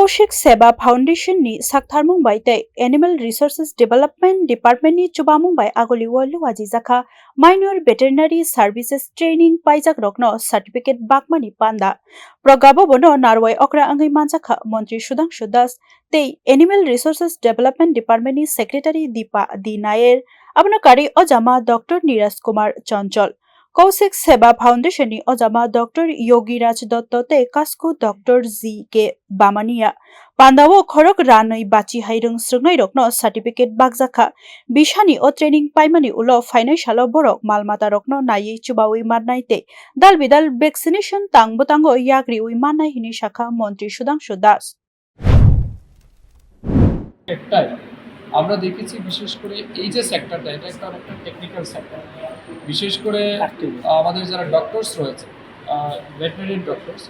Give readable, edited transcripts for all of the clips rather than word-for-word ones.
Kaushik Seba Foundation ni Saktharmung bai te Animal Resources Development Department ni Chubamung bai Agoli Walu Wajizaka Minor Veterinary Services Training Paijak Rokno Certificate Bakmani Panda Progabo Bono Narwai Okra Angai Manjaka Montri Shudangshu Das te Animal Resources Development Department ni Secretary Deepa D Nair Abno Kari Ojama Dr. Neeraj Kumar Chanchal Kaushik Seba Foundation ni Ojama Dr. Yogiraj Dotto te Kasku Dr. Z. K. Bamania Pandawo Khorok Ranai Bachi Hairung Srugnai Rokno Certificate Bagzaka Bishani o Training Paimani Ulo Financial Borok Malmata Rokno Nayi Chubawi Marnaite Dal Bidal Vaccination Tangbotango Yagri Ui Manai Hini Shaka Montri Shudangshu Das একটাই আমরা দেখেছি বিশেষ করে এই যে সেক্টরটা এটা একটা অনেকটা টেকনিক্যাল সেক্টর বিশেষ করে আমাদের যারা ডক্টরস রয়েছে ভেটেরিনারি ডক্টরস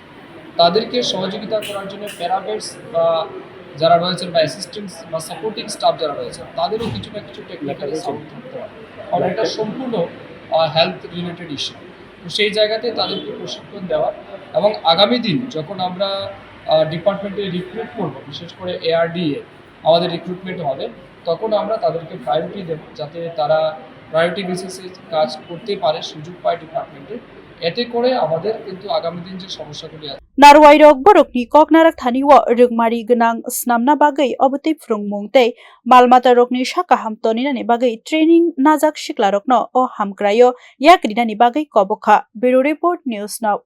তাদেরকে সহযোগিতা করার জন্য প্যারামেডিক্স বা যারা রয়েছেন বা অ্যাসিস্ট্যান্টস বা সাপোর্টিং স্টাফ যারা রয়েছে তাদেরও কিছু না কিছু টেকনিক্যাল সাপোর্ট থাকতে হয় কারণ এটা সম্পূর্ণ হেলথ রিলেটেড ইস্যু তো সেই জায়গাতে তাদেরকে প্রশিক্ষণ দেওয়া এবং আগামী দিন যখন আমরা ডিপার্টমেন্টে রিক্রুট করব বিশেষ করে এআরডিএ আমাদের রিক্রুটমেন্ট হবে তখন আমরা তাদেরকে প্রায়োরিটি দেব যাতে তারা প্রায়োরিটি বেসিসে কাজ করতে পারে সুযোগ পায় ডিপার্টমেন্টে এতে করে আমাদের কিন্তু আগামী দিন যে সমস্যাগুলি আছে Narwai rok borok ni kok narak thani wo rugmari gnang snamna bagai oboti frungmung te malmata rok ni shaka hamtoni ni bagai training najak shikla rok no o hamkrayo yakrina ni bagai kobokha Bureau Report News Now